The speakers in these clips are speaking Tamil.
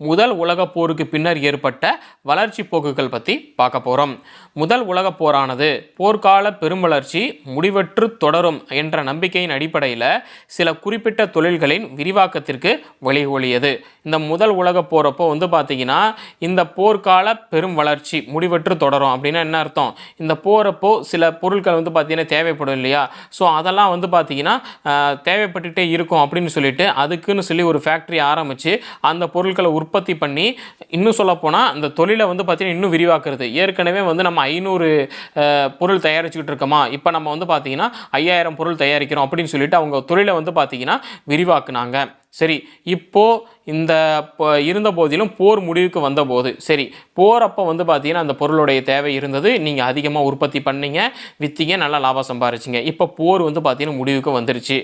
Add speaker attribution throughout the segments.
Speaker 1: முதல் உலகப் போருக்கு பின்னர் ஏற்பட்ட வளர்ச்சி போக்குகள் பற்றி பார்க்க போகிறோம். முதல் உலகப் போரானது போர்க்கால பெருமளர்ச்சி முடிவற்று தொடரும் என்ற நம்பிக்கையின் அடிப்படையில் சில குறிப்பிட்ட தொழில்களின் விரிவாக்கத்திற்கு வழிகோலியது. இந்த முதல் உலகப் போறப்போ பார்த்தீங்கன்னா இந்த போர்க்கால பெரும் வளர்ச்சி முடிவற்று தொடரும் அப்படின்னா என்ன அர்த்தம்? இந்த போறப்போ சில பொருட்கள் பார்த்தீங்கன்னா தேவைப்படும் இல்லையா? ஸோ அதெல்லாம் பார்த்தீங்கன்னா தேவைப்பட்டுகிட்டே இருக்கும் அப்படின்னு சொல்லிட்டு அதுக்குன்னு சொல்லி ஒரு ஃபேக்ட்ரி ஆரம்பித்து அந்த பொருட்களை உற்பத்தி பண்ணி இன்னும் சொல்லப்போனால் அந்த தொழிலை பார்த்தீங்கன்னா இன்னும் விரிவாக்குறது. ஏற்கனவே நம்ம 500 பொருள் தயாரிச்சுக்கிட்டு இருக்கோமா, இப்போ நம்ம பார்த்தீங்கன்னா 5000 பொருள் தயாரிக்கிறோம் அப்படின்னு சொல்லிட்டு அவங்க தொழிலை பார்த்தீங்கன்னா விரிவாக்குனாங்க. சரி, இப்போது இந்த இருந்த போதிலும் போர் முடிவுக்கு வந்தபோது சரி போகிறப்போ பார்த்தீங்கன்னா அந்த பொருளுடைய தேவை இருந்தது, நீங்கள் அதிகமாக உற்பத்தி பண்ணீங்க, விற்றீங்க, நல்லா லாபம் சம்பாரிச்சிங்க. இப்போ போர் பார்த்தீங்கன்னா முடிவுக்கு வந்துருச்சு.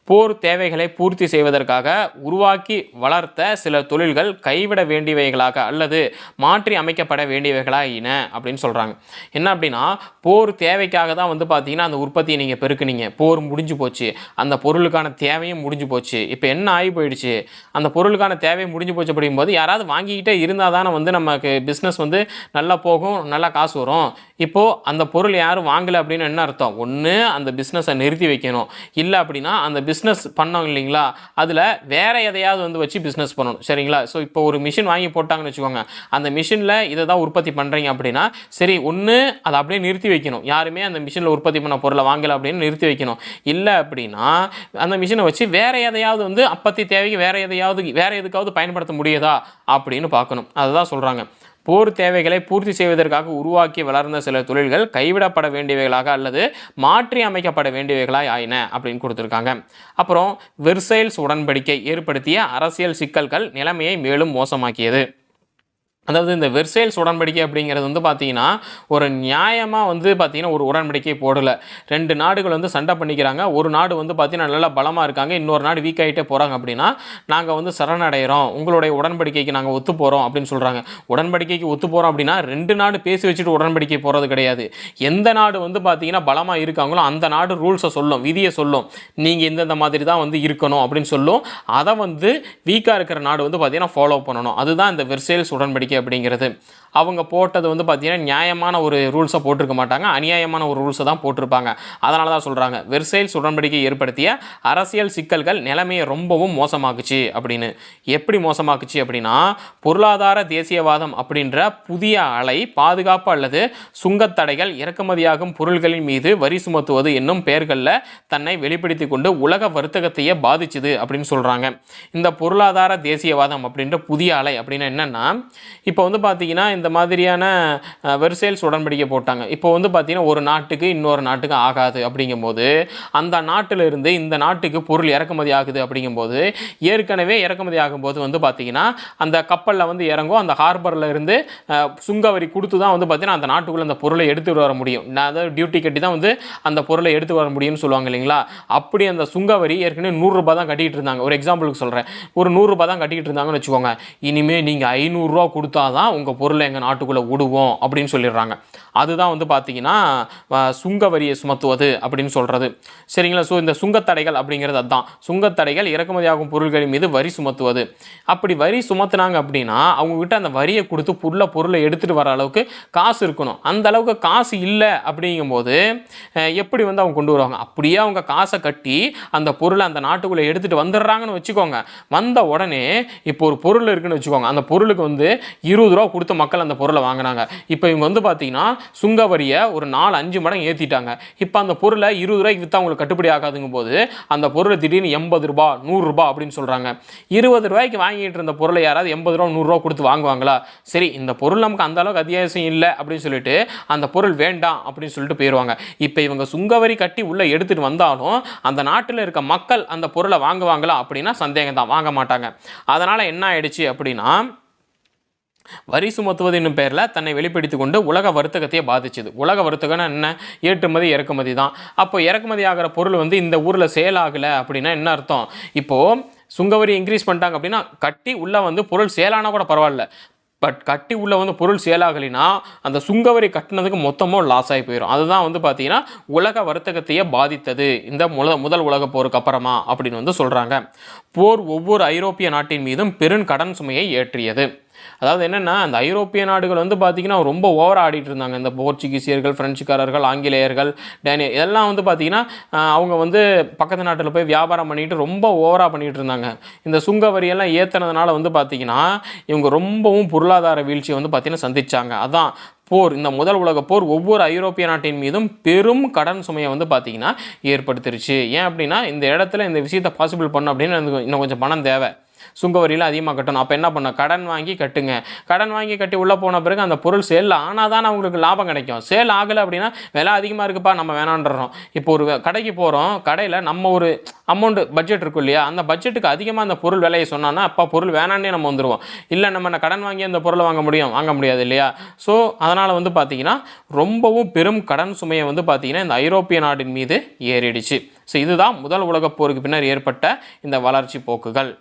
Speaker 1: போர் தேவைகளை பூர்த்தி செய்வதற்காக உருவாக்கி வளர்த்த சில தொழில்கள் கைவிட வேண்டியவைகளாக அல்லது மாற்றி அமைக்கப்பட வேண்டியவைகளாயின அப்படின்னு சொல்கிறாங்க. என்ன அப்படின்னா, போர் தேவைக்காக தான் பார்த்தீங்கன்னா அந்த உற்பத்தியை நீங்கள் பெருக்குனீங்க, போர் முடிஞ்சு போச்சு, அந்த பொருளுக்கான தேவையும் முடிஞ்சு போச்சு. இப்போ என்ன ஆகி போயிடுச்சு, அந்த பொருளுக்கான தேவை முடிஞ்சு போச்சு அப்படிங்கும்போது யாராவது வாங்கிக்கிட்டே இருந்தால் தானே நமக்கு பிஸ்னஸ் நல்லா போகும், நல்லா காசு வரும். இப்போது அந்த பொருள் யாரும் வாங்கலை அப்படின்னு என்ன அர்த்தம்? ஒன்று அந்த பிஸ்னஸை நிறுத்தி வைக்கணும், இல்லை அப்படின்னா அந்த பிஸ்னஸ் பண்ணோம் இல்லைங்களா, அதில் வேறு எதையாவது வச்சு பிஸ்னஸ் பண்ணணும். சரிங்களா? ஸோ இப்போ ஒரு மிஷின் வாங்கி போட்டாங்கன்னு வச்சுக்கோங்க, அந்த மிஷினில் இதை தான் உற்பத்தி பண்ணுறீங்க அப்படின்னா சரி ஒன்று அதை அப்படியே நிறுத்தி வைக்கணும், யாருமே அந்த மிஷினில் உற்பத்தி பண்ண பொருளை வாங்கலை அப்படின்னு நிறுத்தி வைக்கணும். இல்லை அப்படின்னா அந்த மிஷினை வச்சு வேறு எதையாவது அப்பத்தி தேவைக்கு வேறு எதுக்காவது பயன்படுத்த முடியுதா அப்படின்னு பார்க்கணும். அதுதான் சொல்கிறாங்க. போர் தேவைகளை பூர்த்தி செய்வதற்காக உருவாக்கி வளர்ந்த சில தொழில்கள் கைவிடப்பட வேண்டியவைகளாக அல்லது மாற்றி அமைக்கப்பட வேண்டியவைகளாய் ஆயின அப்படின்னு கொடுத்துருக்காங்க. அப்புறம் வெர்சைல்ஸ் உடன்படிக்கை ஏற்படுத்திய அரசியல் சிக்கல்கள் நிலைமையை மேலும் மோசமாக்கியது. அதாவது இந்த வெர்சைல்ஸ் உடன்படிக்கை அப்படிங்கிறது பார்த்தீங்கன்னா ஒரு நியாயமாக பார்த்தீங்கன்னா ஒரு உடன்படிக்கை போடலை. 2 நாடுகள் சண்டை பண்ணிக்கிறாங்க. ஒரு நாடு பார்த்தீங்கன்னா நல்லா பலமாக இருக்காங்க, இன்னொரு நாடு வீக் ஆகிட்டே போகிறாங்க. அப்படின்னா நாங்கள் சரணடைகிறோம், உங்களுடைய உடன்படிக்கைக்கு நாங்கள் ஒத்து போகிறோம் அப்படின்னு சொல்கிறாங்க. உடன்படிக்கைக்கு ஒத்து போகிறோம் அப்படின்னா 2 நாடு பேசி வச்சுட்டு உடன்படிக்கை போகிறது கிடையாது. எந்த நாடு பார்த்தீங்கன்னா பலமாக இருக்காங்களோ அந்த நாடு ரூல்ஸை சொல்லும், விதியை சொல்லும், நீங்கள் இந்தந்த மாதிரி தான் இருக்கணும் அப்படின்னு சொல்லும். அதை வீக்காக இருக்கிற நாடு பார்த்தீங்கன்னா ஃபாலோ பண்ணணும். அதுதான் இந்த வெர்சைல்ஸ் உடன்படிக்கை அப்படிங்கிறது. அவங்க போட்டது பார்த்தீங்கன்னா நியாயமான ஒரு ரூல்ஸை போட்டிருக்க மாட்டாங்க, அநியாயமான ஒரு ரூல்ஸை தான் போட்டிருப்பாங்க. அதனால தான் சொல்கிறாங்க வெர்சைல்ஸ் உடன்படிக்கை ஏற்படுத்திய அரசியல் சிக்கல்கள் நிலைமையை ரொம்பவும் மோசமாக்குச்சு அப்படின்னு. எப்படி மோசமாக்குச்சு அப்படின்னா, பொருளாதார தேசியவாதம் அப்படின்ற புதிய அலை பாதுகாப்பு அல்லது சுங்கத்தடைகள் இறக்குமதியாகும் பொருட்களின் மீது வரி சுமத்துவது என்னும் பெயர்களில் தன்னை வெளிப்படுத்தி கொண்டு உலக வர்த்தகத்தையே பாதிச்சுது அப்படின்னு சொல்கிறாங்க. இந்த பொருளாதார தேசியவாதம் அப்படின்ற புதிய அலை அப்படின்னா என்னென்னா, இப்போ பார்த்தீங்கன்னா இந்த மாதிரியான வெர்சைல்ஸ் உடன்படிக்கை போட்டாங்க. இப்போ பார்த்தீங்கன்னா ஒரு நாட்டுக்கு இன்னொரு நாட்டுக்கு ஆகாது அப்படிங்கும்போது அந்த நாட்டிலிருந்து இந்த நாட்டுக்கு பொருள் இறக்குமதி ஆகுது அப்படிங்கும்போது ஏற்கனவே இறக்குமதி ஆகும்போது பார்த்தீங்கன்னா அந்த கப்பலில் இறங்கும், அந்த ஹார்பரில் இருந்து சுங்கவரி கொடுத்து தான் பார்த்தீங்கன்னா அந்த நாட்டுக்குள்ளே அந்த பொருளை எடுத்துகிட்டு வர முடியும். அதாவது டியூட்டி கட்டி தான் அந்த பொருளை எடுத்து வர முடியும்னு சொல்லுவாங்க இல்லைங்களா. அப்படி அந்த சுங்கவரி ஏற்கனவே 100 ரூபாய் தான் கட்டிக்கிட்டு இருந்தாங்க. ஒரு எக்ஸாம்பிளுக்கு சொல்கிறேன், ஒரு 100 ரூபாய் தான் கட்டிக்கிட்டு இருந்தாங்கன்னு வச்சுக்கோங்க. இனிமேல் நீங்கள் 500 ரூபா கொடுத்தாதான் உங்கள் பொருளை எங்கள் நாட்டுக்குள்ளே விடுவோம் அப்படின்னு சொல்லிடுறாங்க. அதுதான் பார்த்தீங்கன்னா சுங்கவரியை சுமத்துவது அப்படின்னு சொல்கிறது. சரிங்களா? ஸோ இந்த சுங்கத்தடைகள் அப்படிங்கிறது அதுதான். சுங்கத்தடைகள் இறக்குமதியாகும் பொருட்களின் மீது வரி சுமத்துவது. அப்படி வரி சுமத்துனாங்க அப்படின்னா அவங்ககிட்ட அந்த வரியை கொடுத்து பொருளை எடுத்துகிட்டு வர அளவுக்கு காசு இருக்கணும். அந்த அளவுக்கு காசு இல்லை அப்படிங்கும்போது எப்படி அவங்க கொண்டு வருவாங்க? அப்படியே அவங்க காசை கட்டி அந்த பொருளை அந்த நாட்டுக்குள்ளே எடுத்துகிட்டு வந்துடுறாங்கன்னு வச்சுக்கோங்க. வந்த உடனே இப்போ ஒரு பொருள் இருக்குன்னு வச்சுக்கோங்க, அந்த பொருளுக்கு 20 ரூபா கொடுத்து மக்கள் அந்த பொருளை வாங்கினாங்க. இப்போ இவங்க பார்த்தீங்கன்னா சுங்கவரியை ஒரு 4-5 மடங்கு ஏற்றிட்டாங்க. இப்போ அந்த பொருளை 20 ரூபாய்க்கு விற்றா அவங்களுக்கு கட்டுப்படி ஆகாதுங்கும் போது அந்த பொருளை திடீர்னு 80 ரூபா 100 ரூபா அப்படின்னு சொல்கிறாங்க. 20 ரூபாய்க்கு வாங்கிட்டு இருந்த பொருளை யாராவது 80 ரூபா 100 ரூபா கொடுத்து வாங்குவாங்களா? சரி, இந்த பொருள் நமக்கு அந்த அளவுக்கு அத்தியாவசியம் இல்லை அப்படின்னு சொல்லிட்டு அந்த பொருள் வேண்டாம் அப்படின்னு சொல்லிட்டு போயிடுவாங்க. இப்போ இவங்க சுங்கவரி கட்டி உள்ளே எடுத்துகிட்டு வந்தாலும் அந்த நாட்டில் இருக்க மக்கள் அந்த பொருளை வாங்குவாங்களா அப்படின்னா சந்தேகம் தான், வாங்க மாட்டாங்க. அதனால் என்ன ஆயிடுச்சு அப்படின்னா வரி சுமத்துவது என்னும் பெயரில் தன்னை வெளிப்படுத்தி கொண்டு உலக வர்த்தகத்தையே பாதிச்சுது. உலக வர்த்தகம்னா என்ன? ஏற்றுமதி இறக்குமதி தான். அப்போ இறக்குமதி ஆகிற பொருள் இந்த ஊரில் சேல் ஆகலை அப்படின்னா என்ன அர்த்தம்? இப்போது சுங்கவரி இன்க்ரீஸ் பண்ணிட்டாங்க அப்படின்னா கட்டி உள்ளே பொருள் சேலானா கூட பரவாயில்ல, பட் கட்டி உள்ள வந்து பொருள் சேல் ஆகலைன்னா அந்த சுங்கவரி கட்டினதுக்கு மொத்தமும் லாஸ் ஆகி போயிடும். அதுதான் வந்து பார்த்தீங்கன்னா உலக வர்த்தகத்தையே பாதித்தது இந்த முதல் உலக போருக்கு அப்புறமா அப்படின்னு வந்து சொல்கிறாங்க. போர் ஒவ்வொரு ஐரோப்பிய நாட்டின் மீதும் பெரும் கடன் சுமையை ஏற்றியது. அதாவது என்னென்னா, அந்த ஐரோப்பிய நாடுகள் வந்து பார்த்திங்கன்னா ரொம்ப ஓவராக ஆடிட்டு இருந்தாங்க. இந்த போர்ச்சுகீசியர்கள், ஃப்ரெஞ்சுக்காரர்கள், ஆங்கிலேயர்கள், டேனிய இதெல்லாம் வந்து பார்த்திங்கன்னா அவங்க வந்து பக்கத்து நாட்டில் போய் வியாபாரம் பண்ணிட்டு ரொம்ப ஓவராக பண்ணிகிட்டு இருந்தாங்க. இந்த சுங்க வரியெல்லாம் ஏற்றினதுனால வந்து பார்த்திங்கன்னா இவங்க ரொம்பவும் பொருளாதார வீழ்ச்சியை வந்து பார்த்திங்கன்னா சந்திச்சாங்க. அதான் போர், இந்த முதல் உலக போர் ஒவ்வொரு ஐரோப்பிய நாட்டின் மீதும் பெரும் கடன் சுமையை வந்து பார்த்திங்கன்னா ஏற்படுத்திருச்சு. ஏன் அப்படின்னா இந்த இடத்துல இந்த விஷயத்தை பாசிபிள் பண்ணணும் அப்படின்னு இன்னும் கொஞ்சம் பணம் தேவை. சுங்க வரியில் அதிகமாக கட்டணும். அப்போ என்ன பண்ண, கடன் வாங்கி கட்டுங்க. கடன் வாங்கி கட்டி உள்ளே போன பிறகு அந்த பொருள் சேல் ஆனால் தான் அவங்களுக்கு லாபம் கிடைக்கும். சேல் ஆகலை அப்படின்னா விலை அதிகமாக இருக்குப்பா நம்ம வேணான்றோம். இப்போ ஒரு கடைக்கு போகிறோம், கடையில் நம்ம ஒரு அமௌண்ட் பட்ஜெட் இருக்கும் இல்லையா, அந்த பட்ஜெட்டுக்கு அதிகமாக அந்த பொருள் விலையை சொன்னோன்னா அப்போ பொருள் வேணான்னே நம்ம வந்துடுவோம். இல்லை நம்ம கடன் வாங்கி அந்த பொருளை வாங்க முடியாது இல்லையா. ஸோ அதனால் வந்து பார்த்திங்கன்னா ரொம்பவும் பெரும் கடன் சுமையை வந்து பார்த்திங்கன்னா இந்த ஐரோப்பிய நாட்டின் மீது ஏறிடுச்சு. ஸோ இதுதான் முதல் உலகப் போருக்கு பின்னர் ஏற்பட்ட இந்த வளர்ச்சி போக்குகள்.